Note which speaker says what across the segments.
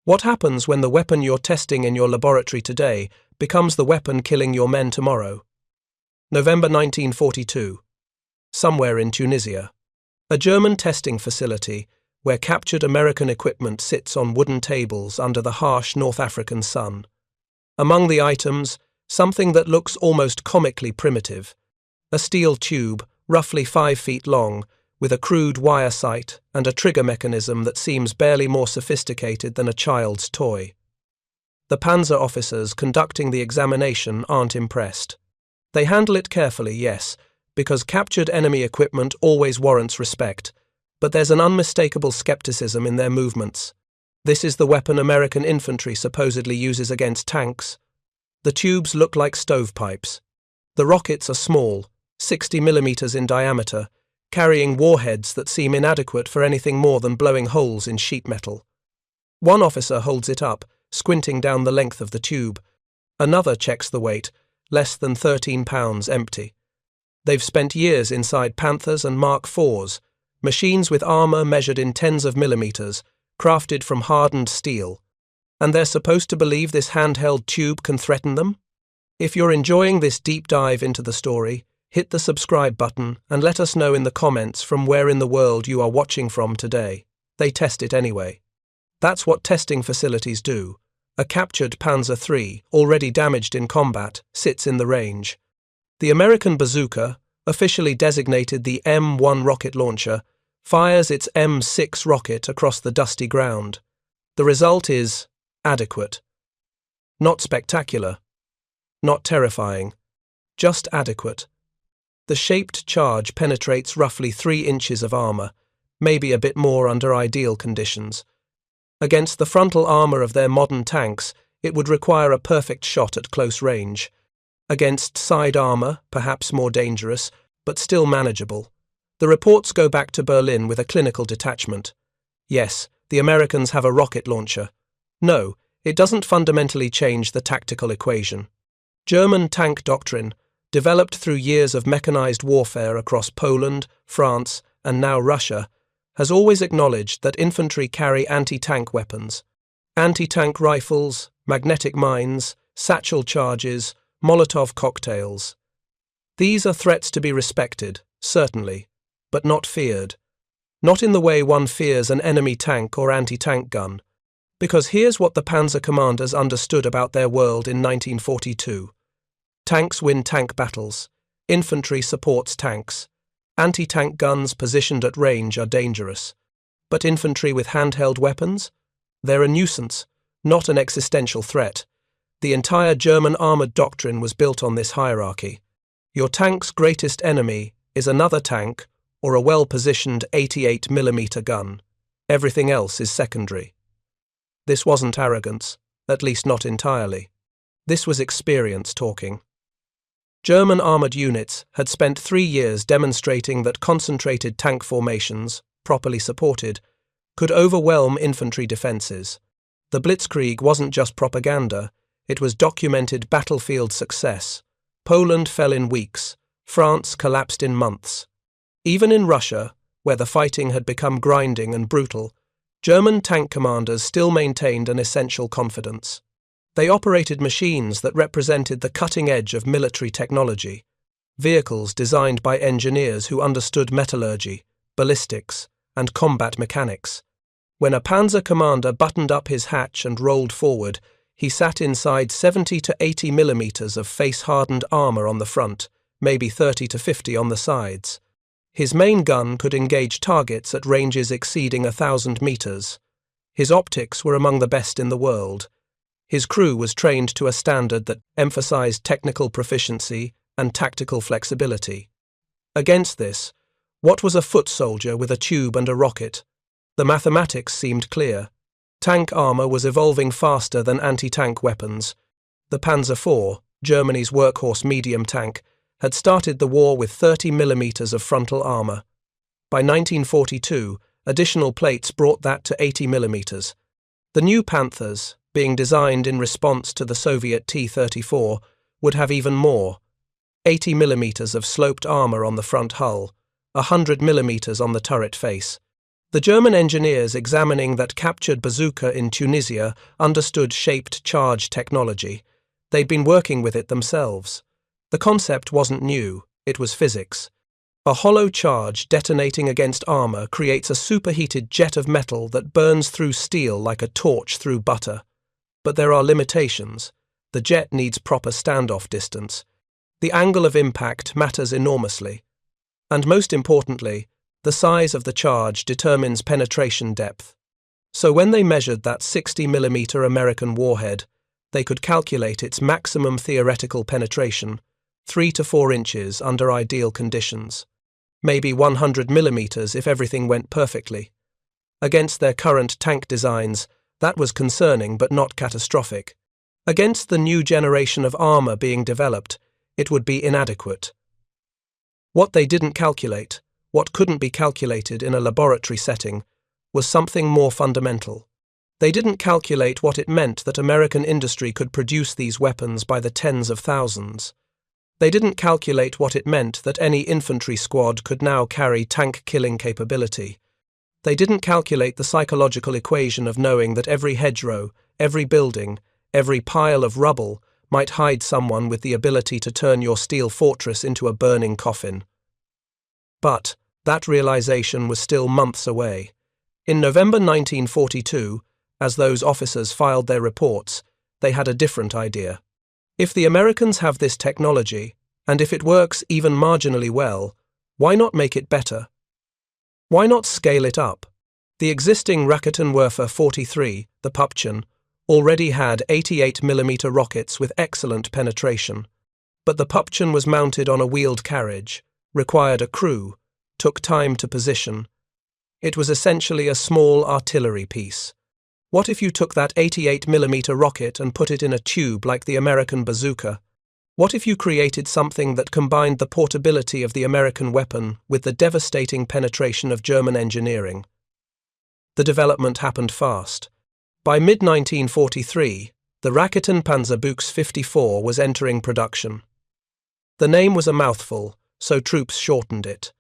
Speaker 1: What happens when the weapon you're testing in your laboratory today becomes the weapon killing your men tomorrow? November 1942. Somewhere in Tunisia. A German testing facility where captured American equipment sits on wooden tables under the harsh North African sun. Among the items, something that looks almost comically primitive. A steel tube, roughly 5 feet long, with a crude wire sight and a trigger mechanism that seems barely more sophisticated than a child's toy. The Panzer officers conducting the examination aren't impressed. They handle it carefully, yes, because captured enemy equipment always warrants respect, but there's an unmistakable skepticism in their movements. This is the weapon American infantry supposedly uses against tanks. The tubes look like stovepipes. The rockets are small, 60 millimeters in diameter, carrying warheads that seem inadequate for anything more than blowing holes in sheet metal. One officer holds it up, squinting down the length of the tube. Another checks the weight, less than 13 pounds empty. They've spent years inside Panthers and Mark IVs, machines with armor measured in tens of millimeters, crafted from hardened steel. And they're supposed to believe this handheld tube can threaten them? If you're enjoying this deep dive into the story, hit the subscribe button and let us know in the comments from where in the world you are watching from today. They test it anyway. That's what testing facilities do. A captured Panzer III, already damaged in combat, sits in the range. The American Bazooka, officially designated the M1 rocket launcher, fires its M6 rocket across the dusty ground. The result is adequate. Not spectacular. Not terrifying. Just adequate. The shaped charge penetrates roughly 3 inches of armor, maybe a bit more under ideal conditions. Against the frontal armor of their modern tanks, it would require a perfect shot at close range. Against side armor, perhaps more dangerous, but still manageable. The reports go back to Berlin with a clinical detachment. Yes, the Americans have a rocket launcher. No, it doesn't fundamentally change the tactical equation. German tank doctrine, developed through years of mechanized warfare across Poland, France, and now Russia, has always acknowledged that infantry carry anti-tank weapons. Anti-tank rifles, magnetic mines, satchel charges, Molotov cocktails. These are threats to be respected, certainly, but not feared. Not in the way one fears an enemy tank or anti-tank gun. Because here's what the Panzer commanders understood about their world in 1942. Tanks win tank battles. Infantry supports tanks. Anti-tank guns positioned at range are dangerous. But infantry with handheld weapons? They're a nuisance, not an existential threat. The entire German armoured doctrine was built on this hierarchy. Your tank's greatest enemy is another tank or a well-positioned 88mm gun. Everything else is secondary. This wasn't arrogance, at least not entirely. This was experience talking. German armoured units had spent 3 years demonstrating that concentrated tank formations, properly supported, could overwhelm infantry defences. The Blitzkrieg wasn't just propaganda, it was documented battlefield success. Poland fell in weeks, France collapsed in months. Even in Russia, where the fighting had become grinding and brutal, German tank commanders still maintained an essential confidence. They operated machines that represented the cutting edge of military technology, vehicles designed by engineers who understood metallurgy, ballistics, and combat mechanics. When a Panzer commander buttoned up his hatch and rolled forward, he sat inside 70 to 80 millimeters of face-hardened armor on the front, maybe 30 to 50 on the sides. His main gun could engage targets at ranges exceeding 1,000 meters. His optics were among the best in the world. His crew was trained to a standard that emphasized technical proficiency and tactical flexibility. Against this, what was a foot soldier with a tube and a rocket? The mathematics seemed clear. Tank armor was evolving faster than anti-tank weapons. The Panzer IV, Germany's workhorse medium tank, had started the war with 30 millimeters of frontal armor. By 1942, additional plates brought that to 80 millimeters. The new Panthers, being designed in response to the Soviet T-34, would have even more. 80 millimeters of sloped armor on the front hull, 100 millimeters on the turret face. The German engineers examining that captured Bazooka in Tunisia understood shaped charge technology. They'd been working with it themselves. The concept wasn't new, it was physics. A hollow charge detonating against armor creates a superheated jet of metal that burns through steel like a torch through butter. But there are limitations. The jet needs proper standoff distance. The angle of impact matters enormously. And most importantly, the size of the charge determines penetration depth. So when they measured that 60mm American warhead, they could calculate its maximum theoretical penetration, 3 to 4 inches under ideal conditions. Maybe 100mm if everything went perfectly. Against their current tank designs, that was concerning but not catastrophic. Against the new generation of armor being developed, it would be inadequate. What they didn't calculate, what couldn't be calculated in a laboratory setting, was something more fundamental. They didn't calculate what it meant that American industry could produce these weapons by the tens of thousands. They didn't calculate what it meant that any infantry squad could now carry tank-killing capability. They didn't calculate the psychological equation of knowing that every hedgerow, every building, every pile of rubble might hide someone with the ability to turn your steel fortress into a burning coffin. But that realization was still months away. In November 1942, as those officers filed their reports, they had a different idea. If the Americans have this technology, and if it works even marginally well, why not make it better? Why not scale it up? The existing Raketenwerfer 43, the Pupchen, already had 88mm rockets with excellent penetration. But the Pupchen was mounted on a wheeled carriage, required a crew, took time to position. It was essentially a small artillery piece. What if you took that 88mm rocket and put it in a tube like the American Bazooka? What if you created something that combined the portability of the American weapon with the devastating penetration of German engineering? The development happened fast. By mid-1943, the Raketen Panzerschrecks 54 was entering production. The name was a mouthful, so troops shortened it.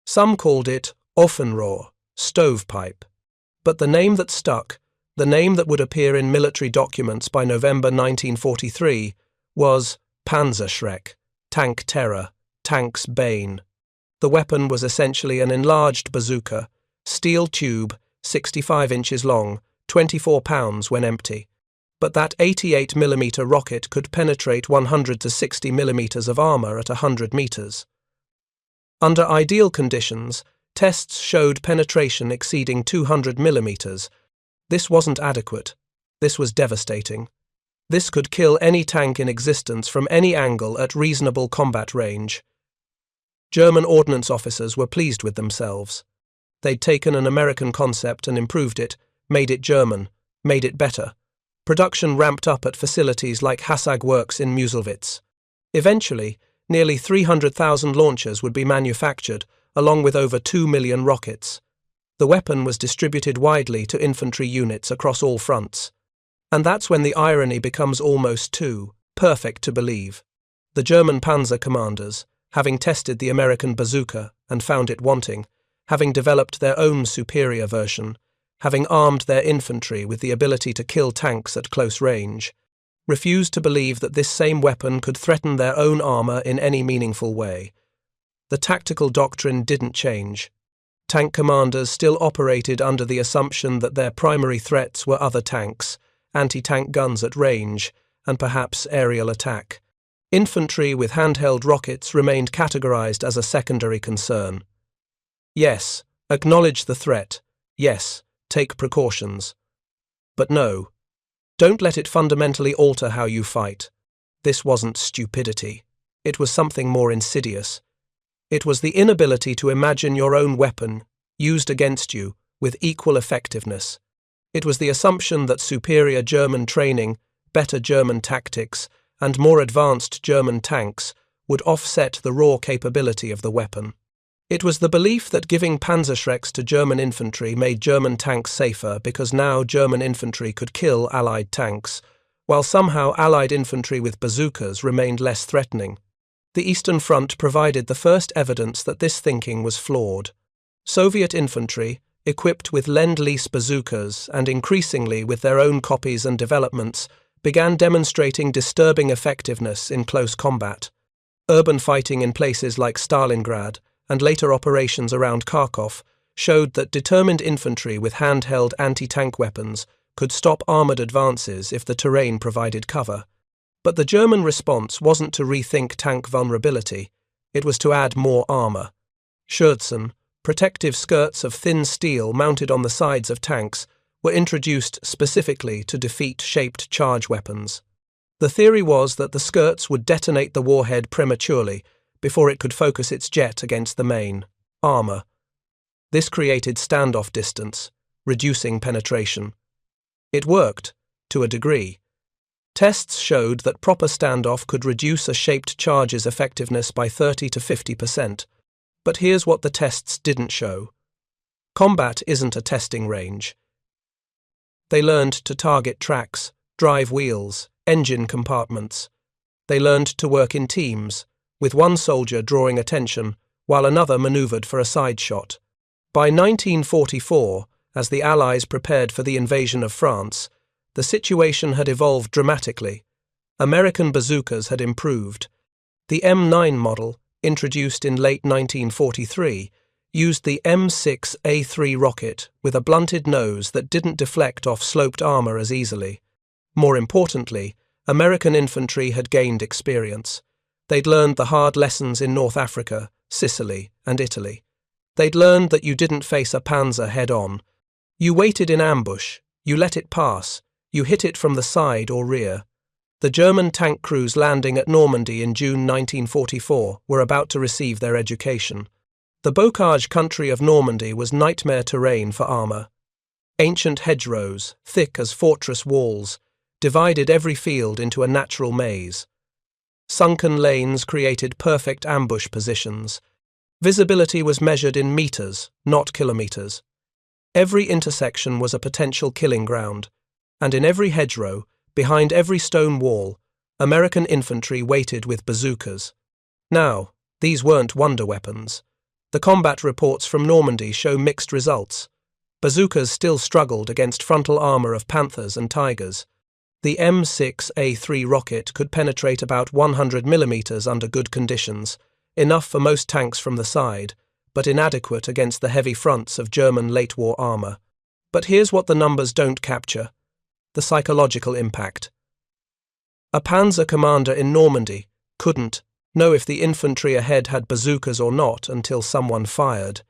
Speaker 1: Some called it Ofenrohr, stovepipe. But the name that stuck, the name that would appear in military documents by November 1943, was Panzerschreck, tank terror, tank's bane. The weapon was essentially an enlarged bazooka, steel tube, 65 inches long, 24 pounds when empty. But that 88mm rocket could penetrate 100 to 60mm of armor at 100 meters. Under ideal conditions, tests showed penetration exceeding 200mm. This wasn't adequate. This was devastating. This could kill any tank in existence from any angle at reasonable combat range. German ordnance officers were pleased with themselves. They'd taken an American concept and improved it, made it German, made it better. Production ramped up at facilities like Hassag Works in Muselwitz. Eventually, nearly 300,000 launchers would be manufactured, along with over 2 million rockets. The weapon was distributed widely to infantry units across all fronts. And that's when the irony becomes almost too perfect to believe. The German Panzer commanders, having tested the American Bazooka and found it wanting, having developed their own superior version, having armed their infantry with the ability to kill tanks at close range, refused to believe that this same weapon could threaten their own armor in any meaningful way. The tactical doctrine didn't change. Tank commanders still operated under the assumption that their primary threats were other tanks, anti-tank guns at range, and perhaps aerial attack. Infantry with handheld rockets remained categorized as a secondary concern. Yes, acknowledge the threat. Yes, take precautions. But no, don't let it fundamentally alter how you fight. This wasn't stupidity. It was something more insidious. It was the inability to imagine your own weapon, used against you, with equal effectiveness. It was the assumption that superior German training, better German tactics, and more advanced German tanks would offset the raw capability of the weapon. It was the belief that giving Panzerschrecks to German infantry made German tanks safer because now German infantry could kill Allied tanks, while somehow Allied infantry with bazookas remained less threatening. The Eastern Front provided the first evidence that this thinking was flawed. Soviet infantry, equipped with Lend-Lease bazookas and increasingly with their own copies and developments, began demonstrating disturbing effectiveness in close combat. Urban fighting in places like Stalingrad and later operations around Kharkov showed that determined infantry with handheld anti-tank weapons could stop armoured advances if the terrain provided cover. But the German response wasn't to rethink tank vulnerability, it was to add more armour. Schürzen, protective skirts of thin steel mounted on the sides of tanks, were introduced specifically to defeat shaped charge weapons. The theory was that the skirts would detonate the warhead prematurely before it could focus its jet against the main armour. This created standoff distance, reducing penetration. It worked, to a degree. Tests showed that proper standoff could reduce a shaped charge's effectiveness by 30 to 50%. But here's what the tests didn't show. Combat isn't a testing range. They learned to target tracks, drive wheels, engine compartments. They learned to work in teams, with one soldier drawing attention while another manoeuvred for a side shot. By 1944, as the Allies prepared for the invasion of France, the situation had evolved dramatically. American bazookas had improved. The M9 model, introduced in late 1943, used the M6A3 rocket with a blunted nose that didn't deflect off sloped armour as easily. More importantly, American infantry had gained experience. They'd learned the hard lessons in North Africa, Sicily, and Italy. They'd learned that you didn't face a Panzer head-on. You waited in ambush, you let it pass, you hit it from the side or rear. The German tank crews landing at Normandy in June 1944 were about to receive their education. The bocage country of Normandy was nightmare terrain for armour. Ancient hedgerows, thick as fortress walls, divided every field into a natural maze. Sunken lanes created perfect ambush positions. Visibility was measured in metres, not kilometres. Every intersection was a potential killing ground, and in every hedgerow, behind every stone wall, American infantry waited with bazookas. Now, these weren't wonder weapons. The combat reports from Normandy show mixed results. Bazookas still struggled against frontal armour of Panthers and Tigers. The M6A3 rocket could penetrate about 100 mm under good conditions, enough for most tanks from the side, but inadequate against the heavy fronts of German late-war armour. But here's what the numbers don't capture: the psychological impact. A Panzer commander in Normandy couldn't know if the infantry ahead had bazookas or not until someone fired.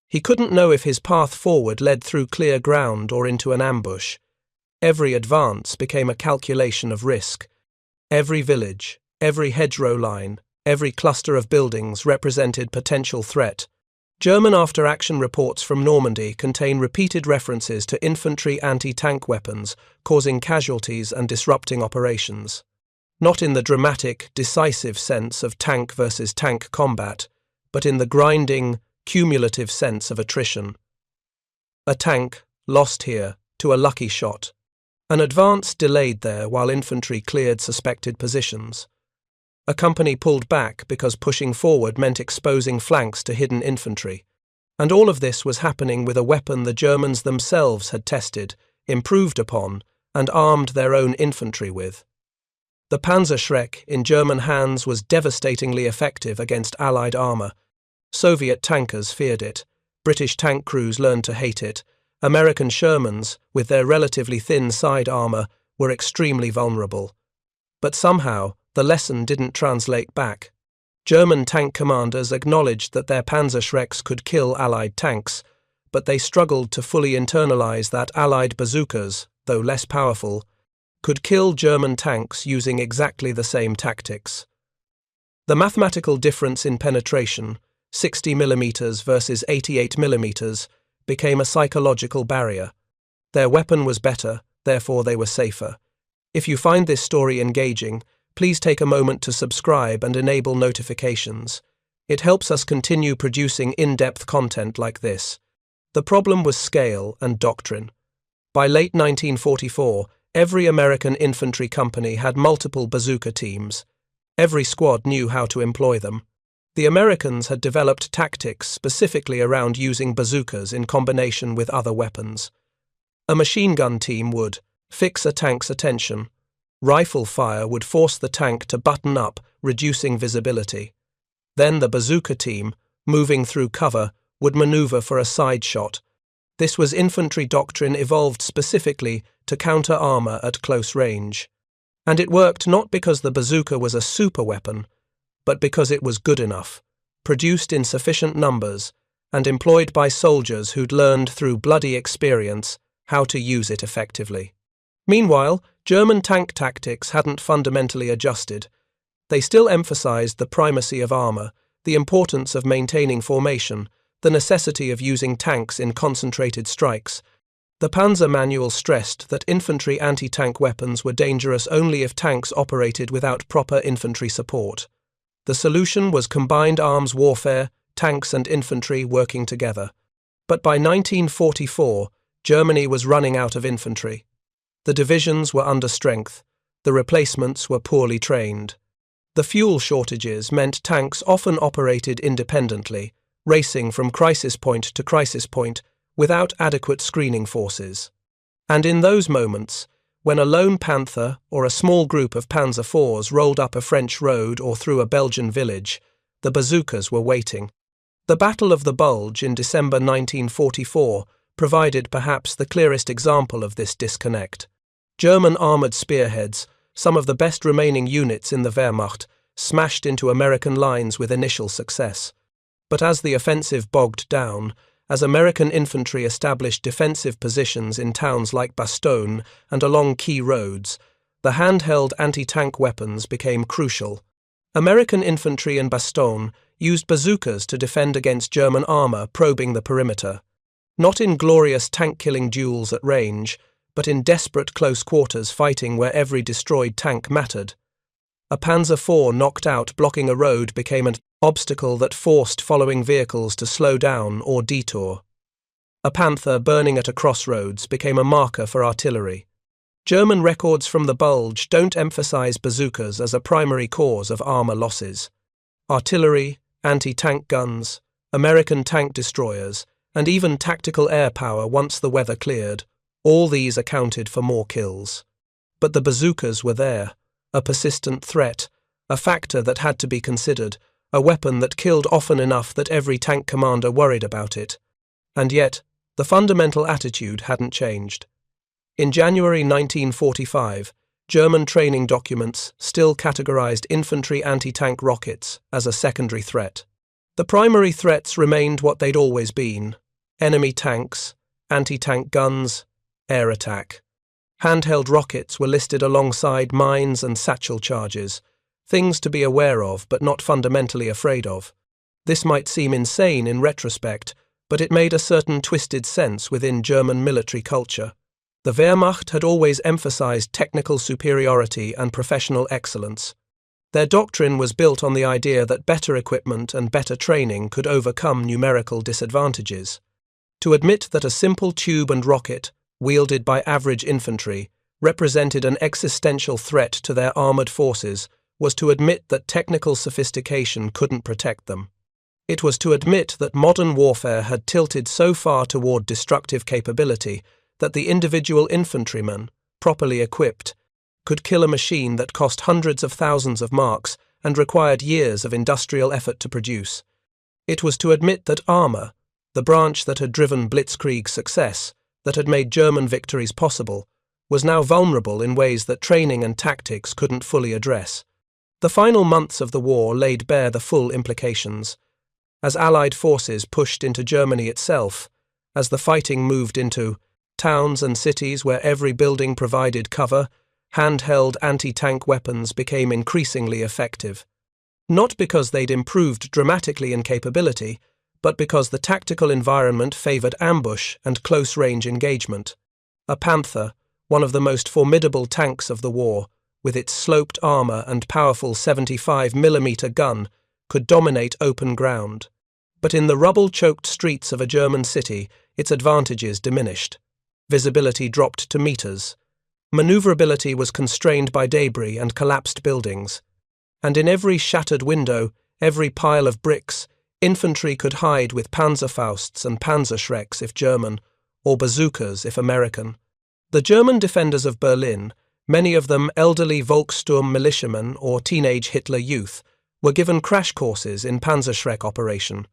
Speaker 1: He couldn't know if his path forward led through clear ground or into an ambush. Every advance became a calculation of risk. Every village, every hedgerow line, every cluster of buildings represented potential threat. German after-action reports from Normandy contain repeated references to infantry anti-tank weapons causing casualties and disrupting operations. Not in the dramatic, decisive sense of tank versus tank combat, but in the grinding, cumulative sense of attrition. A tank lost here to a lucky shot. An advance delayed there while infantry cleared suspected positions. A company pulled back because pushing forward meant exposing flanks to hidden infantry. And all of this was happening with a weapon the Germans themselves had tested, improved upon, and armed their own infantry with. The Panzerschreck in German hands was devastatingly effective against Allied armour. Soviet tankers feared it. British tank crews learned to hate it. American Shermans, with their relatively thin side armour, were extremely vulnerable. But somehow, the lesson didn't translate back. German tank commanders acknowledged that their Panzerschrecks could kill Allied tanks, but they struggled to fully internalise that Allied bazookas, though less powerful, could kill German tanks using exactly the same tactics. The mathematical difference in penetration, 60 mm versus 88 mm, became a psychological barrier. Their weapon was better, therefore they were safer. If you find this story engaging, please take a moment to subscribe and enable notifications. It helps us continue producing in-depth content like this. The problem was scale and doctrine. By late 1944, every American infantry company had multiple bazooka teams. Every squad knew how to employ them. The Americans had developed tactics specifically around using bazookas in combination with other weapons. A machine gun team would fix a tank's attention. Rifle fire would force the tank to button up, reducing visibility. Then the bazooka team, moving through cover, would maneuver for a side shot. This was infantry doctrine evolved specifically to counter armor at close range. And it worked not because the bazooka was a super weapon, but because it was good enough, produced in sufficient numbers, and employed by soldiers who'd learned through bloody experience how to use it effectively. Meanwhile, German tank tactics hadn't fundamentally adjusted. They still emphasized the primacy of armor, the importance of maintaining formation, the necessity of using tanks in concentrated strikes. The Panzer manual stressed that infantry anti-tank weapons were dangerous only if tanks operated without proper infantry support. The solution was combined arms warfare, tanks and infantry working together. But by 1944, Germany was running out of infantry. The divisions were under strength. The replacements were poorly trained. The fuel shortages meant tanks often operated independently, racing from crisis point to crisis point without adequate screening forces. And in those moments, when a lone Panther or a small group of Panzer IVs rolled up a French road or through a Belgian village, the bazookas were waiting. The Battle of the Bulge in December 1944 provided perhaps the clearest example of this disconnect. German armoured spearheads, some of the best remaining units in the Wehrmacht, smashed into American lines with initial success. But as the offensive bogged down, as American infantry established defensive positions in towns like Bastogne and along key roads, the handheld anti-tank weapons became crucial. American infantry in Bastogne used bazookas to defend against German armor probing the perimeter, not in glorious tank-killing duels at range, but in desperate close quarters fighting where every destroyed tank mattered. A Panzer IV knocked out blocking a road became an obstacle that forced following vehicles to slow down or detour. A Panther burning at a crossroads became a marker for artillery. German records from the Bulge don't emphasize bazookas as a primary cause of armor losses. Artillery, anti-tank guns, American tank destroyers, and even tactical air power once the weather cleared, all these accounted for more kills. But the bazookas were there, a persistent threat, a factor that had to be considered, a weapon that killed often enough that every tank commander worried about it. And yet, the fundamental attitude hadn't changed. In January 1945, German training documents still categorized infantry anti-tank rockets as a secondary threat. The primary threats remained what they'd always been: enemy tanks, anti-tank guns, air attack. Handheld rockets were listed alongside mines and satchel charges, things to be aware of but not fundamentally afraid of. This might seem insane in retrospect, but it made a certain twisted sense within German military culture. The Wehrmacht had always emphasized technical superiority and professional excellence. Their doctrine was built on the idea that better equipment and better training could overcome numerical disadvantages. To admit that a simple tube and rocket, wielded by average infantry, represented an existential threat to their armoured forces was to admit that technical sophistication couldn't protect them. It was to admit that modern warfare had tilted so far toward destructive capability that the individual infantryman, properly equipped, could kill a machine that cost hundreds of thousands of marks and required years of industrial effort to produce. It was to admit that armour, the branch that had driven Blitzkrieg's success, that had made German victories possible, was now vulnerable in ways that training and tactics couldn't fully address. The final months of the war laid bare the full implications. As Allied forces pushed into Germany itself, as the fighting moved into towns and cities where every building provided cover, handheld anti-tank weapons became increasingly effective. Not because they'd improved dramatically in capability, but because the tactical environment favored ambush and close-range engagement. A Panther, one of the most formidable tanks of the war, with its sloped armor and powerful 75mm gun, could dominate open ground. But in the rubble-choked streets of a German city, its advantages diminished. Visibility dropped to meters. Maneuverability was constrained by debris and collapsed buildings. And in every shattered window, every pile of bricks, infantry could hide with Panzerfausts and Panzerschrecks if German, or bazookas if American. The German defenders of Berlin, many of them elderly Volkssturm militiamen or teenage Hitler youth, were given crash courses in Panzerschreck operation.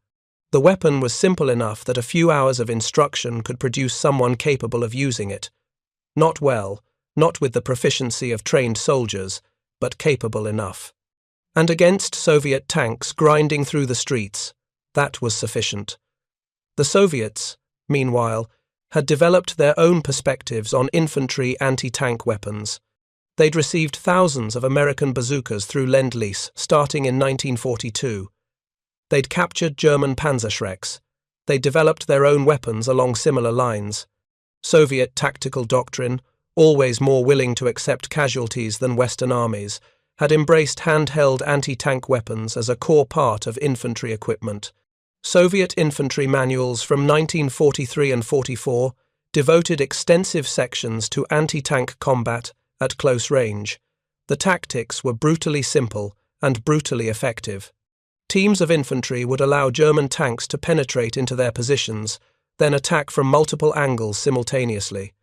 Speaker 1: The weapon was simple enough that a few hours of instruction could produce someone capable of using it. Not well, not with the proficiency of trained soldiers, but capable enough. And against Soviet tanks grinding through the streets, that was sufficient. The Soviets, meanwhile, had developed their own perspectives on infantry anti-tank weapons. They'd received thousands of American bazookas through Lend-Lease starting in 1942. They'd captured German Panzerschrecks. They'd developed their own weapons along similar lines. Soviet tactical doctrine, always more willing to accept casualties than Western armies, had embraced handheld anti-tank weapons as a core part of infantry equipment. Soviet infantry manuals from 1943 and 44 devoted extensive sections to anti-tank combat at close range. The tactics were brutally simple and brutally effective. Teams of infantry would allow German tanks to penetrate into their positions, then attack from multiple angles simultaneously.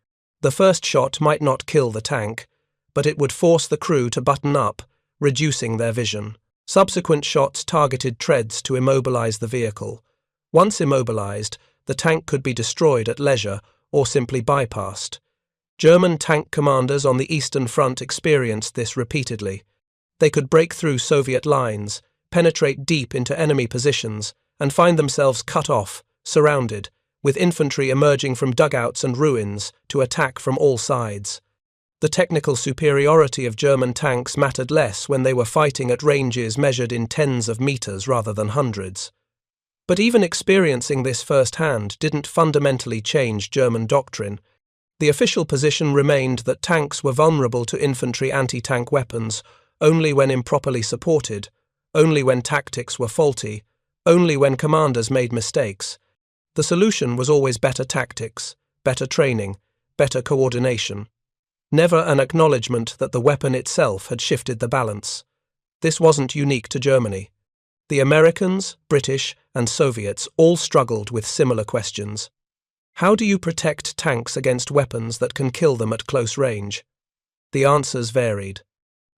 Speaker 1: The first shot might not kill the tank, but it would force the crew to button up, reducing their vision. Subsequent shots targeted treads to immobilize the vehicle. Once immobilized, the tank could be destroyed at leisure or simply bypassed. German tank commanders on the Eastern Front experienced this repeatedly. They could break through Soviet lines, penetrate deep into enemy positions, and find themselves cut off, surrounded, with infantry emerging from dugouts and ruins to attack from all sides. The technical superiority of German tanks mattered less when they were fighting at ranges measured in tens of meters rather than hundreds. But even experiencing this firsthand didn't fundamentally change German doctrine. The official position remained that tanks were vulnerable to infantry anti-tank weapons only when improperly supported, only when tactics were faulty, only when commanders made mistakes. The solution was always better tactics, better training, better coordination. Never an acknowledgement that the weapon itself had shifted the balance. This wasn't unique to Germany. The Americans, British, and Soviets all struggled with similar questions. How do you protect tanks against weapons that can kill them at close range? The answers varied.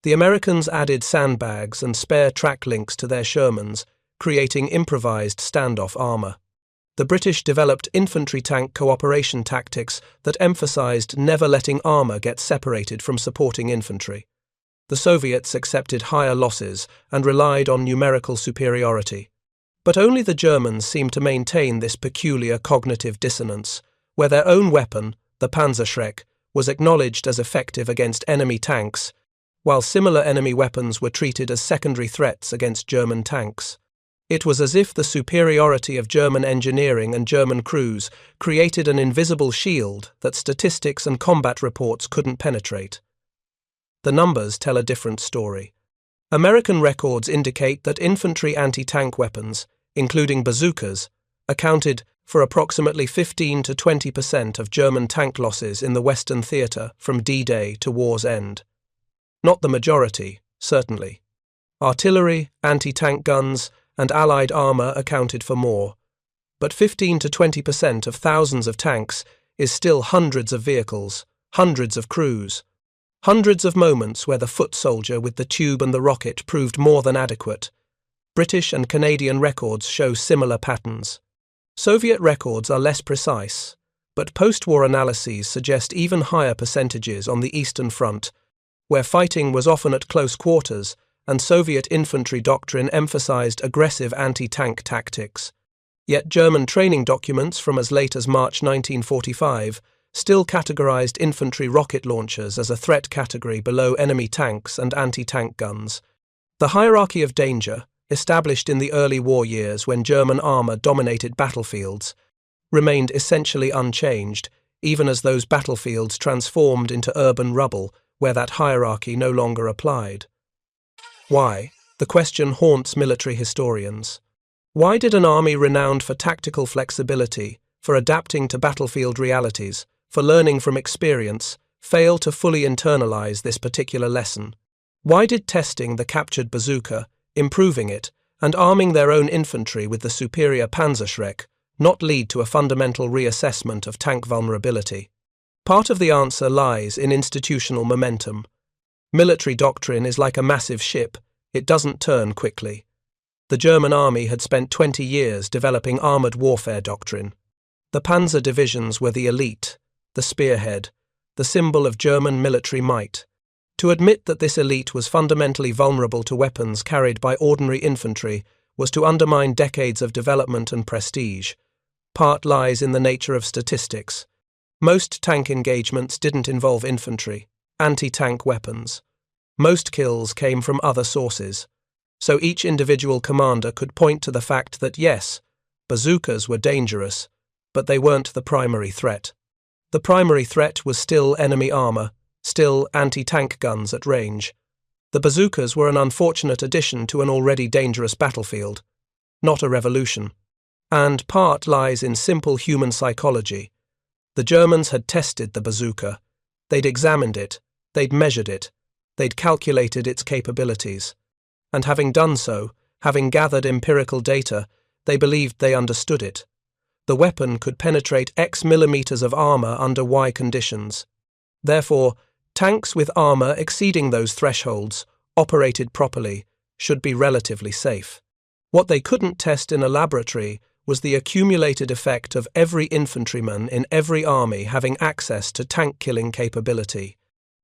Speaker 1: The Americans added sandbags and spare track links to their Shermans, creating improvised standoff armor. The British developed infantry tank cooperation tactics that emphasized never letting armor get separated from supporting infantry. The Soviets accepted higher losses and relied on numerical superiority. But only the Germans seemed to maintain this peculiar cognitive dissonance, where their own weapon, the Panzerschreck, was acknowledged as effective against enemy tanks, while similar enemy weapons were treated as secondary threats against German tanks. It was as if the superiority of German engineering and German crews created an invisible shield that statistics and combat reports couldn't penetrate. The numbers tell a different story. American records indicate that infantry anti-tank weapons, including bazookas, accounted for approximately 15 to 20% of German tank losses in the Western theatre from D-Day to war's end. Not the majority, certainly. Artillery, anti-tank guns, and Allied armour accounted for more. But 15 to 20% of thousands of tanks is still hundreds of vehicles, hundreds of crews, hundreds of moments where the foot soldier with the tube and the rocket proved more than adequate. British and Canadian records show similar patterns. Soviet records are less precise, but post-war analyses suggest even higher percentages on the Eastern Front, where fighting was often at close quarters and Soviet infantry doctrine emphasized aggressive anti-tank tactics. Yet German training documents from as late as March 1945 still categorized infantry rocket launchers as a threat category below enemy tanks and anti-tank guns. The hierarchy of danger, established in the early war years when German armor dominated battlefields, remained essentially unchanged, even as those battlefields transformed into urban rubble where that hierarchy no longer applied. Why? The question haunts military historians. Why did an army renowned for tactical flexibility, for adapting to battlefield realities, for learning from experience, fail to fully internalize this particular lesson? Why did testing the captured bazooka, improving it, and arming their own infantry with the superior Panzerschreck not lead to a fundamental reassessment of tank vulnerability? Part of the answer lies in institutional momentum. Military doctrine is like a massive ship, it doesn't turn quickly. The German army had spent 20 years developing armoured warfare doctrine. The Panzer divisions were the elite, the spearhead, the symbol of German military might. To admit that this elite was fundamentally vulnerable to weapons carried by ordinary infantry was to undermine decades of development and prestige. Part lies in the nature of statistics. Most tank engagements didn't involve infantry, anti-tank weapons. Most kills came from other sources. So each individual commander could point to the fact that yes, bazookas were dangerous, but they weren't the primary threat. The primary threat was still enemy armour, still anti-tank guns at range. The bazookas were an unfortunate addition to an already dangerous battlefield, not a revolution. And part lies in simple human psychology. The Germans had tested the bazooka. They'd examined it, they'd measured it, they'd calculated its capabilities. And having done so, having gathered empirical data, they believed they understood it. The weapon could penetrate X millimeters of armour under Y conditions. Therefore, tanks with armour exceeding those thresholds, operated properly, should be relatively safe. What they couldn't test in a laboratory was the accumulated effect of every infantryman in every army having access to tank-killing capability.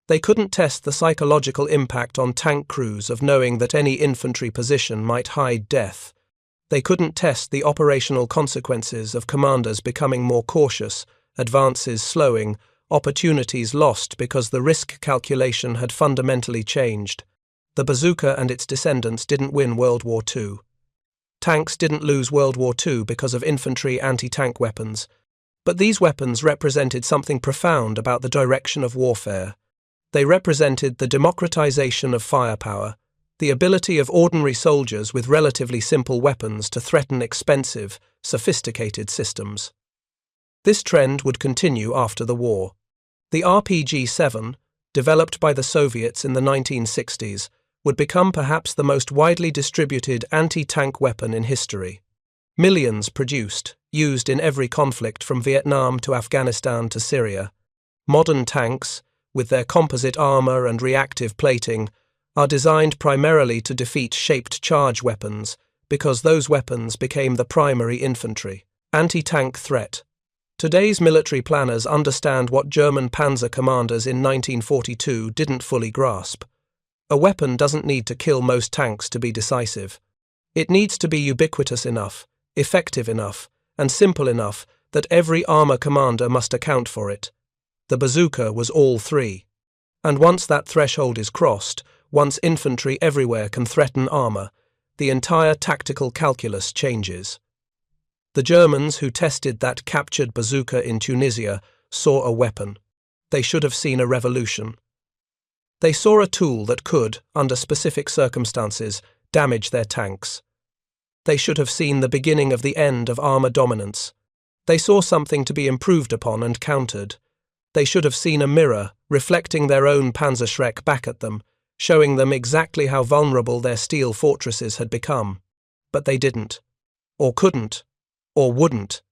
Speaker 1: They couldn't test the psychological impact on tank crews of knowing that any infantry position might hide death. They couldn't test the operational consequences of commanders becoming more cautious, advances slowing, opportunities lost because the risk calculation had fundamentally changed. The bazooka and its descendants didn't win World War II. Tanks didn't lose World War II because of infantry anti-tank weapons, but these weapons represented something profound about the direction of warfare. They represented the democratization of firepower, the ability of ordinary soldiers with relatively simple weapons to threaten expensive, sophisticated systems. This trend would continue after the war. The RPG-7, developed by the Soviets in the 1960s, would become perhaps the most widely distributed anti-tank weapon in history. Millions produced, used in every conflict from Vietnam to Afghanistan to Syria. Modern tanks, with their composite armour and reactive plating, are designed primarily to defeat shaped charge weapons because those weapons became the primary infantry. Anti-tank threat. Today's military planners understand what German Panzer commanders in 1942 didn't fully grasp. A weapon doesn't need to kill most tanks to be decisive. It needs to be ubiquitous enough, effective enough, and simple enough that every armour commander must account for it. The bazooka was all three. And once that threshold is crossed, once infantry everywhere can threaten armour, the entire tactical calculus changes. The Germans who tested that captured bazooka in Tunisia saw a weapon. They should have seen a revolution. They saw a tool that could, under specific circumstances, damage their tanks. They should have seen the beginning of the end of armour dominance. They saw something to be improved upon and countered. They should have seen a mirror, reflecting their own Panzerschreck back at them, showing them exactly how vulnerable their steel fortresses had become. But they didn't. Or couldn't. Or wouldn't.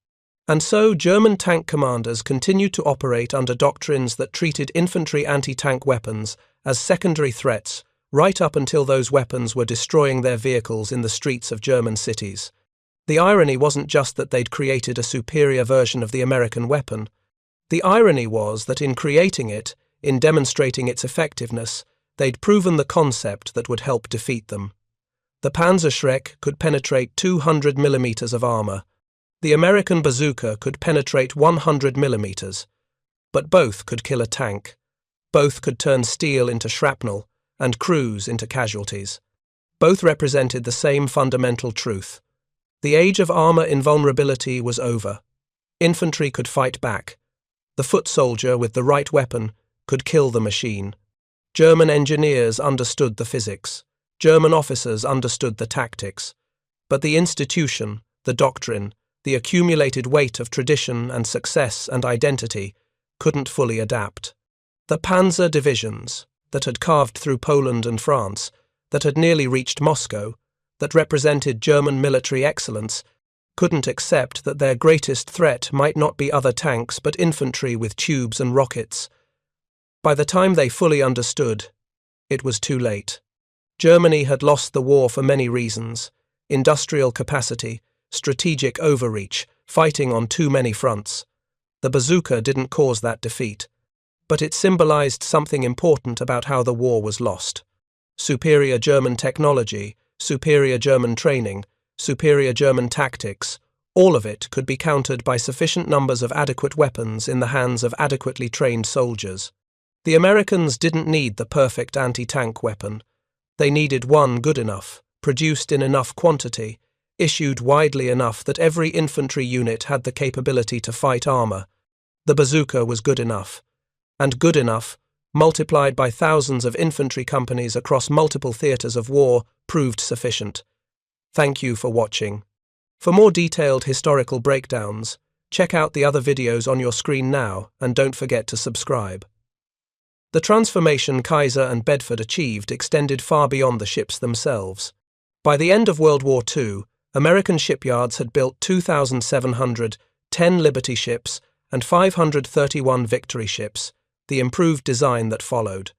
Speaker 1: And so German tank commanders continued to operate under doctrines that treated infantry anti-tank weapons as secondary threats right up until those weapons were destroying their vehicles in the streets of German cities. The irony wasn't just that they'd created a superior version of the American weapon. The irony was that in creating it, in demonstrating its effectiveness, they'd proven the concept that would help defeat them. The Panzerschreck could penetrate 200 millimeters of armour. The American bazooka could penetrate 100 millimeters. But both could kill a tank. Both could turn steel into shrapnel and crews into casualties. Both represented the same fundamental truth. The age of armour invulnerability was over. Infantry could fight back. The foot soldier with the right weapon could kill the machine. German engineers understood the physics. German officers understood the tactics. But the institution, the doctrine, the accumulated weight of tradition and success and identity couldn't fully adapt. The Panzer divisions that had carved through Poland and France, that had nearly reached Moscow, that represented German military excellence, couldn't accept that their greatest threat might not be other tanks but infantry with tubes and rockets. By the time they fully understood, it was too late. Germany had lost the war for many reasons: industrial capacity, strategic overreach, fighting on too many fronts. The bazooka didn't cause that defeat, but it symbolized something important about how the war was lost. Superior German technology, superior German training, superior German tactics, all of it could be countered by sufficient numbers of adequate weapons in the hands of adequately trained soldiers. The Americans didn't need the perfect anti-tank weapon. They needed one good enough, produced in enough quantity, issued widely enough that every infantry unit had the capability to fight armor. The bazooka was good enough. And good enough, multiplied by thousands of infantry companies across multiple theaters of war, proved sufficient. Thank you for watching. For more detailed historical breakdowns, check out the other videos on your screen now, and don't forget to subscribe. The transformation Kaiser and Bedford achieved extended far beyond the ships themselves. By the end of World War II, American shipyards had built 2,710 Liberty ships and 531 Victory ships, the improved design that followed.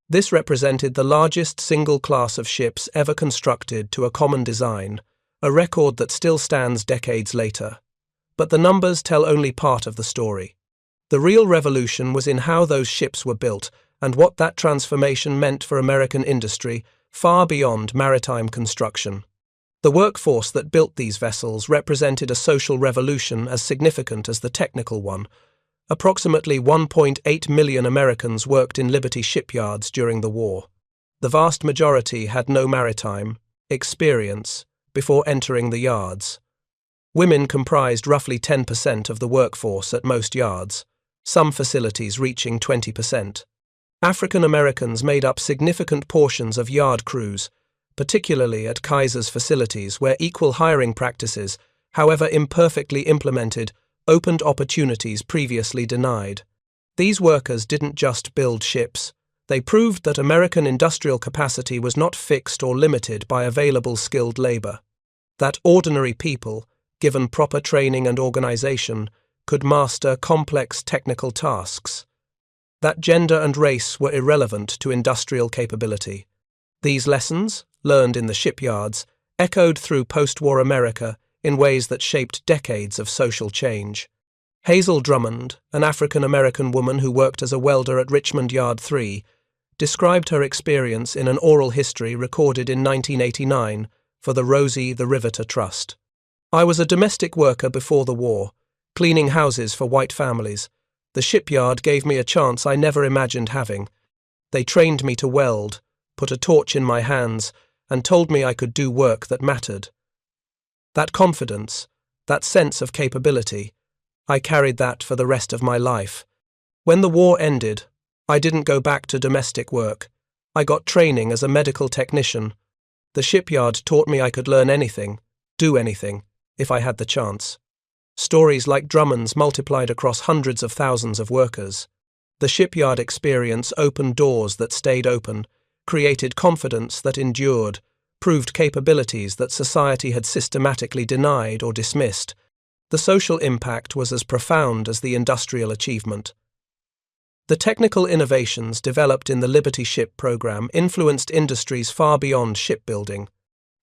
Speaker 1: This represented the largest single class of ships ever constructed to a common design, a record that still stands decades later. But the numbers tell only part of the story. The real revolution was in how those ships were built and what that transformation meant for American industry far beyond maritime construction. The workforce that built these vessels represented a social revolution as significant as the technical one. Approximately 1.8 million Americans worked in Liberty shipyards during the war. The vast majority had no maritime experience before entering the yards. Women comprised roughly 10% of the workforce at most yards, some facilities reaching 20%. African Americans made up significant portions of yard crews, particularly at Kaiser's facilities where equal hiring practices, however imperfectly implemented, opened opportunities previously denied. These workers didn't just build ships. They proved that American industrial capacity was not fixed or limited by available skilled labor. That ordinary people, given proper training and organization, could master complex technical tasks. That gender and race were irrelevant to industrial capability. These lessons, learned in the shipyards, echoed through post-war America in ways that shaped decades of social change. Hazel Drummond, an African-American woman who worked as a welder at Richmond Yard 3, described her experience in an oral history recorded in 1989 for the Rosie the Riveter Trust. "I was a domestic worker before the war, cleaning houses for white families. The shipyard gave me a chance I never imagined having. They trained me to weld, put a torch in my hands, and told me I could do work that mattered. That confidence, that sense of capability, I carried that for the rest of my life. When the war ended, I didn't go back to domestic work. I got training as a medical technician. The shipyard taught me I could learn anything, do anything, if I had the chance." Stories like Drummond's multiplied across hundreds of thousands of workers. The shipyard experience opened doors that stayed open, created confidence that endured, proved capabilities that society had systematically denied or dismissed. The social impact was as profound as the industrial achievement. The technical innovations developed in the Liberty ship program influenced industries far beyond shipbuilding.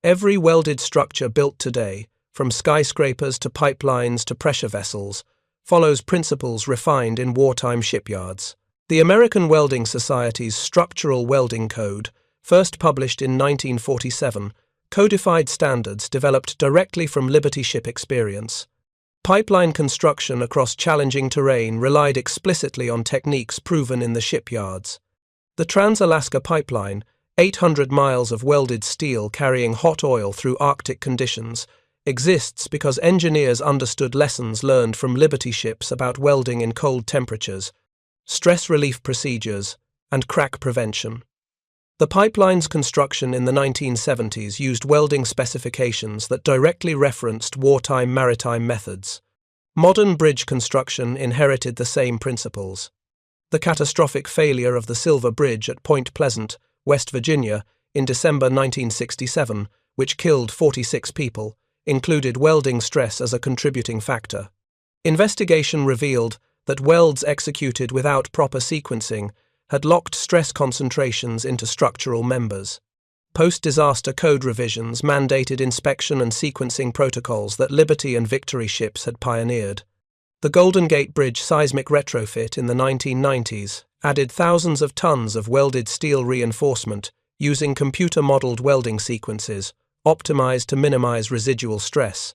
Speaker 1: Every welded structure built today, from skyscrapers to pipelines to pressure vessels, follows principles refined in wartime shipyards. The American Welding Society's Structural Welding Code, first published in 1947, codified standards developed directly from Liberty ship experience. Pipeline construction across challenging terrain relied explicitly on techniques proven in the shipyards. The Trans-Alaska Pipeline, 800 miles of welded steel carrying hot oil through Arctic conditions, exists because engineers understood lessons learned from Liberty ships about welding in cold temperatures, stress relief procedures, and crack prevention. The pipeline's construction in the 1970s used welding specifications that directly referenced wartime maritime methods. Modern bridge construction inherited the same principles. The catastrophic failure of the Silver Bridge at Point Pleasant, West Virginia, in December 1967 which killed 46 people, included welding stress as a contributing factor. Investigation revealed that welds executed without proper sequencing had locked stress concentrations into structural members. Post-disaster code revisions mandated inspection and sequencing protocols that Liberty and Victory ships had pioneered. The Golden Gate Bridge seismic retrofit in the 1990s added thousands of tons of welded steel reinforcement using computer-modeled welding sequences, optimized to minimize residual stress.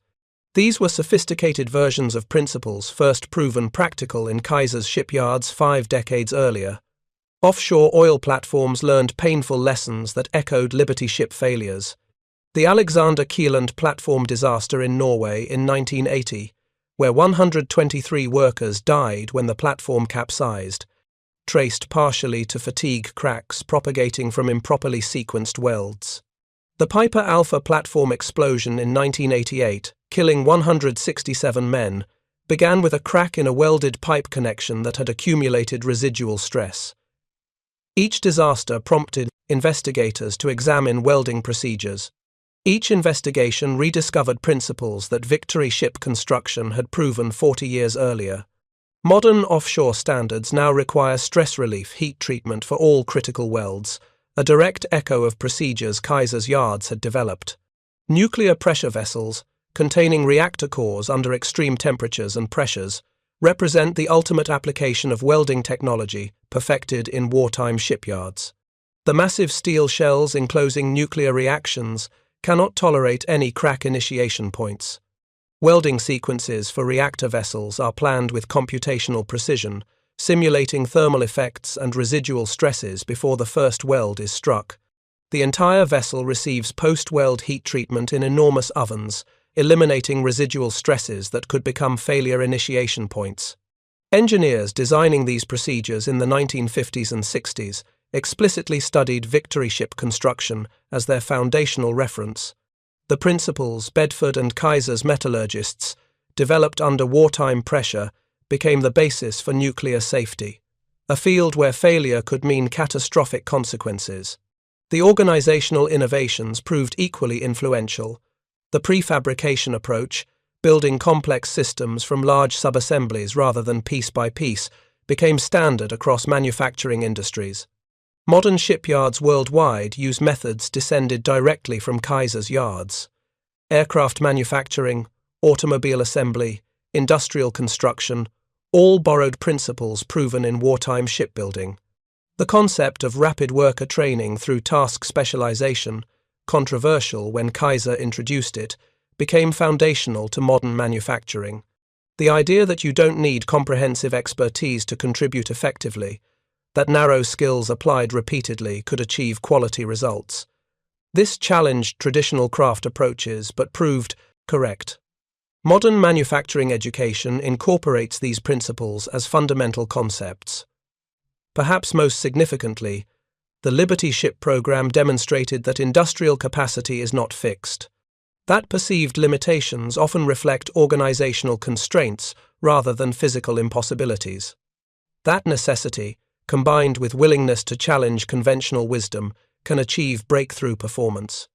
Speaker 1: These were sophisticated versions of principles first proven practical in Kaiser's shipyards 5 decades earlier. Offshore oil platforms learned painful lessons that echoed Liberty ship failures. The Alexander Kielland platform disaster in Norway in 1980, where 123 workers died when the platform capsized, traced partially to fatigue cracks propagating from improperly sequenced welds. The Piper Alpha platform explosion in 1988, killing 167 men, began with a crack in a welded pipe connection that had accumulated residual stress. Each disaster prompted investigators to examine welding procedures. Each investigation rediscovered principles that Victory ship construction had proven 40 years earlier. Modern offshore standards now require stress relief heat treatment for all critical welds, a direct echo of procedures Kaiser's yards had developed. Nuclear pressure vessels, containing reactor cores under extreme temperatures and pressures, represent the ultimate application of welding technology perfected in wartime shipyards. The massive steel shells enclosing nuclear reactions cannot tolerate any crack initiation points. Welding sequences for reactor vessels are planned with computational precision, simulating thermal effects and residual stresses before the first weld is struck. The entire vessel receives post-weld heat treatment in enormous ovens, eliminating residual stresses that could become failure initiation points. Engineers designing these procedures in the 1950s and 60s explicitly studied Victory ship construction as their foundational reference. The principles Bedford and Kaiser's metallurgists developed under wartime pressure became the basis for nuclear safety, a field where failure could mean catastrophic consequences. The organizational innovations proved equally influential. The prefabrication approach, building complex systems from large subassemblies rather than piece by piece, became standard across manufacturing industries. Modern shipyards worldwide use methods descended directly from Kaiser's yards. Aircraft manufacturing, automobile assembly, industrial construction, all borrowed principles proven in wartime shipbuilding. The concept of rapid worker training through task specialization, controversial when Kaiser introduced it, became foundational to modern manufacturing. The idea that you don't need comprehensive expertise to contribute effectively, that narrow skills applied repeatedly could achieve quality results. This challenged traditional craft approaches but proved correct. Modern manufacturing education incorporates these principles as fundamental concepts. Perhaps most significantly, the Liberty ship program demonstrated that industrial capacity is not fixed. That perceived limitations often reflect organizational constraints rather than physical impossibilities. That necessity, combined with willingness to challenge conventional wisdom, can achieve breakthrough performance.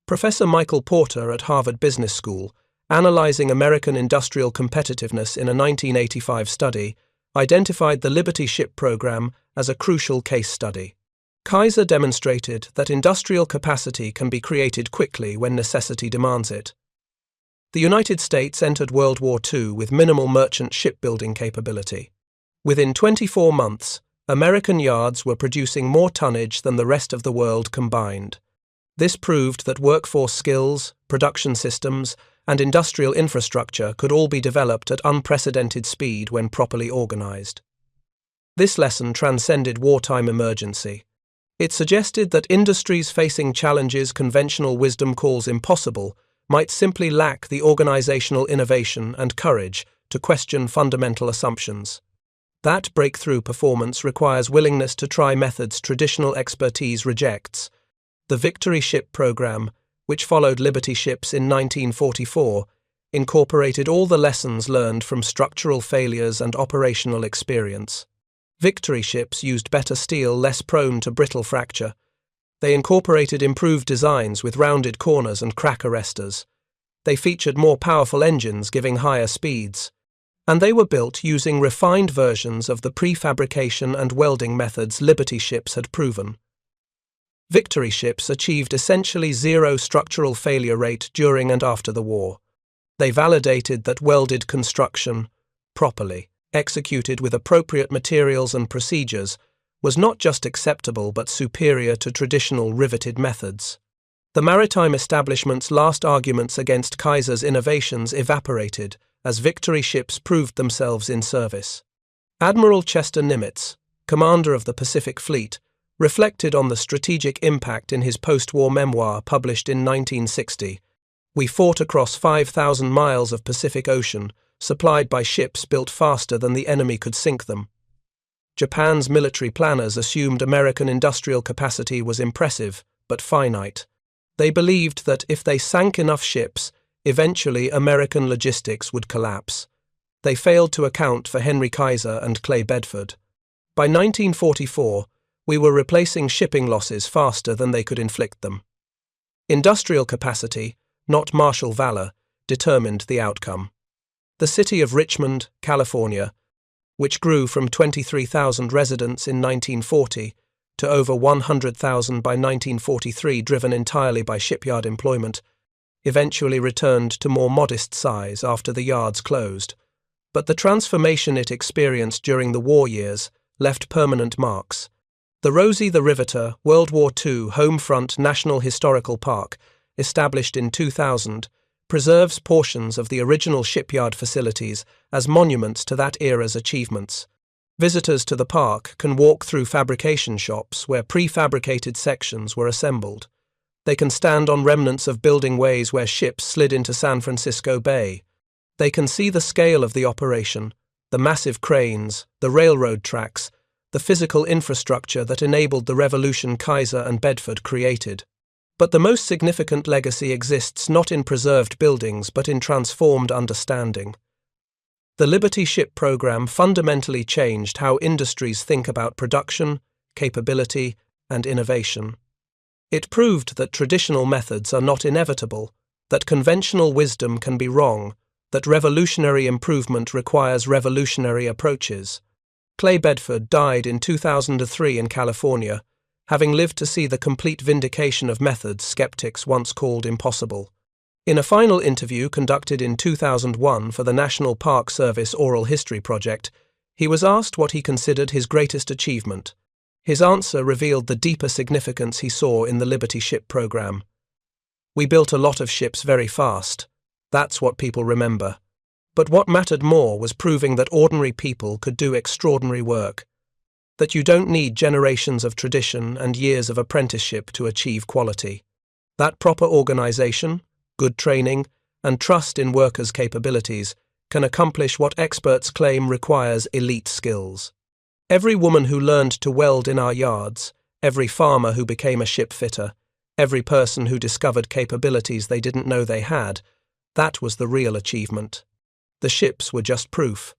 Speaker 1: Professor Michael Porter at Harvard Business School, analyzing American industrial competitiveness in a 1985 study, identified the Liberty ship program as a crucial case study. Kaiser demonstrated that industrial capacity can be created quickly when necessity demands it. The United States entered World War II with minimal merchant shipbuilding capability. Within 24 months, American yards were producing more tonnage than the rest of the world combined. This proved that workforce skills, production systems, and industrial infrastructure could all be developed at unprecedented speed when properly organized. This lesson transcended wartime emergency. It suggested that industries facing challenges conventional wisdom calls impossible might simply lack the organizational innovation and courage to question fundamental assumptions. That breakthrough performance requires willingness to try methods traditional expertise rejects. The Victory ship program, which followed Liberty ships in 1944, incorporated all the lessons learned from structural failures and operational experience. Victory ships used better steel less prone to brittle fracture. They incorporated improved designs with rounded corners and crack arresters. They featured more powerful engines giving higher speeds. And they were built using refined versions of the prefabrication and welding methods Liberty ships had proven. Victory ships achieved essentially zero structural failure rate during and after the war. They validated that welded construction, properly executed with appropriate materials and procedures, was not just acceptable but superior to traditional riveted methods. The maritime establishment's last arguments against Kaiser's innovations evaporated as victory ships proved themselves in service. Admiral Chester Nimitz, commander of the Pacific Fleet, reflected on the strategic impact in his post-war memoir published in 1960. "We fought across 5,000 miles of Pacific Ocean, supplied by ships built faster than the enemy could sink them." Japan's military planners assumed American industrial capacity was impressive, but finite. They believed that if they sank enough ships, eventually American logistics would collapse. They failed to account for Henry Kaiser and Clay Bedford. By 1944, we were replacing shipping losses faster than they could inflict them. Industrial capacity, not martial valor, determined the outcome. The city of Richmond, California, which grew from 23,000 residents in 1940 to over 100,000 by 1943, driven entirely by shipyard employment, eventually returned to more modest size after the yards closed. But the transformation it experienced during the war years left permanent marks. The Rosie the Riveter World War II Homefront National Historical Park, established in 2000, preserves portions of the original shipyard facilities as monuments to that era's achievements. Visitors to the park can walk through fabrication shops where prefabricated sections were assembled. They can stand on remnants of building ways where ships slid into San Francisco Bay. They can see the scale of the operation, the massive cranes, the railroad tracks, the physical infrastructure that enabled the revolution Kaiser and Bedford created. But the most significant legacy exists not in preserved buildings but in transformed understanding. The Liberty ship program fundamentally changed how industries think about production, capability, and innovation. It proved that traditional methods are not inevitable, that conventional wisdom can be wrong, that revolutionary improvement requires revolutionary approaches. Clay Bedford died in 2003 in California, having lived to see the complete vindication of methods skeptics once called impossible. In a final interview conducted in 2001 for the National Park Service Oral History Project, he was asked what he considered his greatest achievement. His answer revealed the deeper significance he saw in the Liberty ship program. "We built a lot of ships very fast. That's what people remember. But what mattered more was proving that ordinary people could do extraordinary work, that you don't need generations of tradition and years of apprenticeship to achieve quality. That proper organization, good training, and trust in workers' capabilities can accomplish what experts claim requires elite skills. Every woman who learned to weld in our yards, every farmer who became a ship fitter, every person who discovered capabilities they didn't know they had, that was the real achievement. The ships were just proof.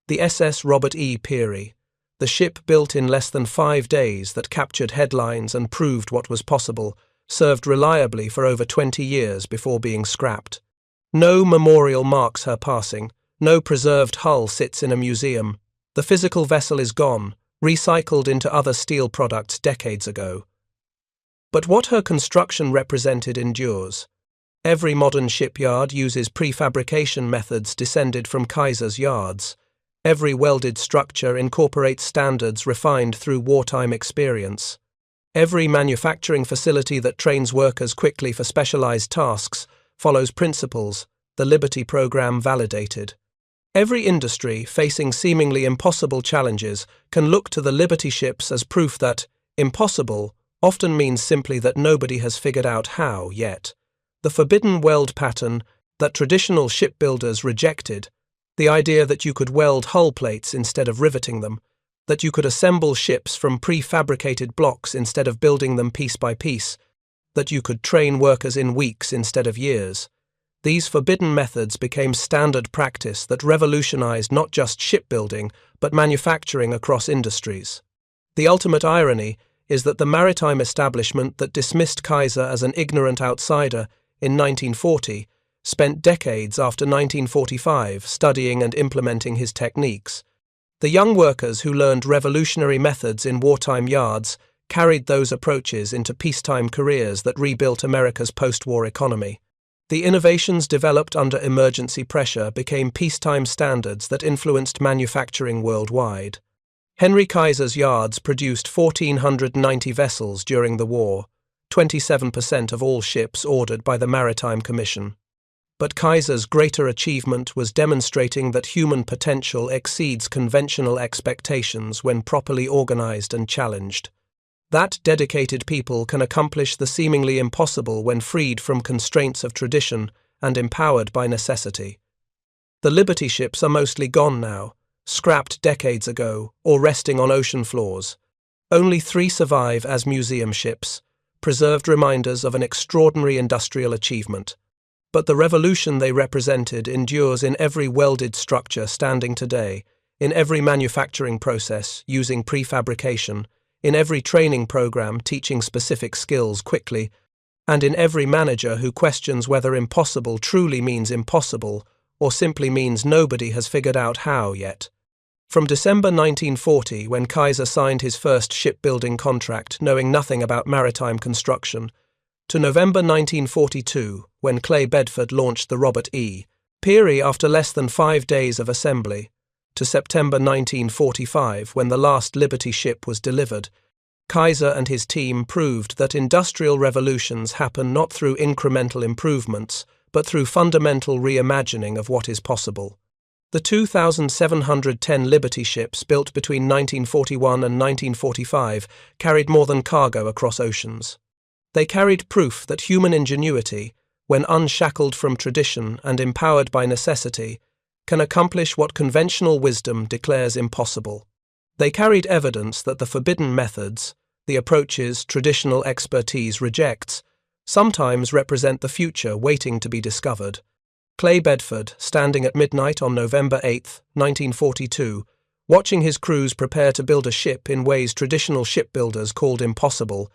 Speaker 1: The SS Robert E. Peary, the ship built in less than 5 days that captured headlines and proved what was possible, served reliably for over 20 years before being scrapped. No memorial marks her passing, no preserved hull sits in a museum. The physical vessel is gone, recycled into other steel products decades ago. But what her construction represented endures. Every modern shipyard uses prefabrication methods descended from Kaiser's yards. Every welded structure incorporates standards refined through wartime experience. Every manufacturing facility that trains workers quickly for specialized tasks follows principles the Liberty program validated. Every industry facing seemingly impossible challenges can look to the Liberty ships as proof that impossible often means simply that nobody has figured out how yet. The forbidden weld pattern that traditional shipbuilders rejected, the idea that you could weld hull plates instead of riveting them, that you could assemble ships from prefabricated blocks instead of building them piece by piece, that you could train workers in weeks instead of years. These forbidden methods became standard practice that revolutionized not just shipbuilding, but manufacturing across industries. The ultimate irony is that the maritime establishment that dismissed Kaiser as an ignorant outsider in 1940 spent decades after 1945 studying and implementing his techniques. The young workers who learned revolutionary methods in wartime yards carried those approaches into peacetime careers that rebuilt America's post-war economy. The innovations developed under emergency pressure became peacetime standards that influenced manufacturing worldwide. Henry Kaiser's yards produced 1,490 vessels during the war, 27% of all ships ordered by the Maritime Commission. But Kaiser's greater achievement was demonstrating that human potential exceeds conventional expectations when properly organized and challenged. That dedicated people can accomplish the seemingly impossible when freed from constraints of tradition and empowered by necessity. The Liberty ships are mostly gone now, scrapped decades ago, or resting on ocean floors. Only 3 survive as museum ships, preserved reminders of an extraordinary industrial achievement. But the revolution they represented endures in every welded structure standing today, in every manufacturing process using prefabrication, in every training program teaching specific skills quickly, and in every manager who questions whether impossible truly means impossible or simply means nobody has figured out how yet. From December 1940, when Kaiser signed his first shipbuilding contract knowing nothing about maritime construction, to November 1942, when Clay Bedford launched the Robert E. Peary after less than 5 days of assembly, to September 1945, when the last Liberty ship was delivered, Kaiser and his team proved that industrial revolutions happen not through incremental improvements, but through fundamental reimagining of what is possible. The 2,710 Liberty ships built between 1941 and 1945 carried more than cargo across oceans. They carried proof that human ingenuity, when unshackled from tradition and empowered by necessity, can accomplish what conventional wisdom declares impossible. They carried evidence that the forbidden methods, the approaches traditional expertise rejects, sometimes represent the future waiting to be discovered. Clay Bedford, standing at midnight on November 8, 1942, watching his crews prepare to build a ship in ways traditional shipbuilders called impossible,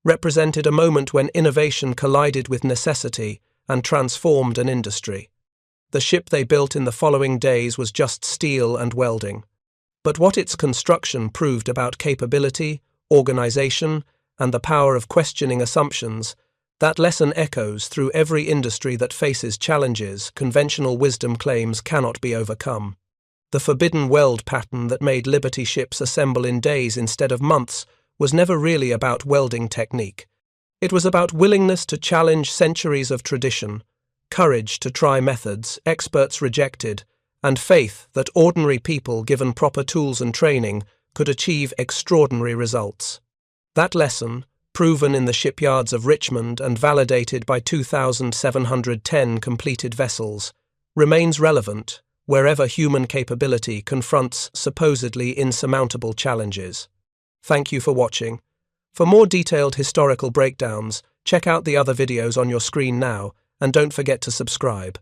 Speaker 1: represented a moment when innovation collided with necessity and transformed an industry. The ship they built in the following days was just steel and welding. But what its construction proved about capability, organization, and the power of questioning assumptions, that lesson echoes through every industry that faces challenges conventional wisdom claims cannot be overcome. The forbidden weld pattern that made Liberty ships assemble in days instead of months was never really about welding technique. It was about willingness to challenge centuries of tradition, courage to try methods experts rejected, and faith that ordinary people given proper tools and training could achieve extraordinary results. That lesson, proven in the shipyards of Richmond and validated by 2,710 completed vessels, remains relevant wherever human capability confronts supposedly insurmountable challenges. Thank you for watching. For more detailed historical breakdowns, check out the other videos on your screen now, and don't forget to subscribe.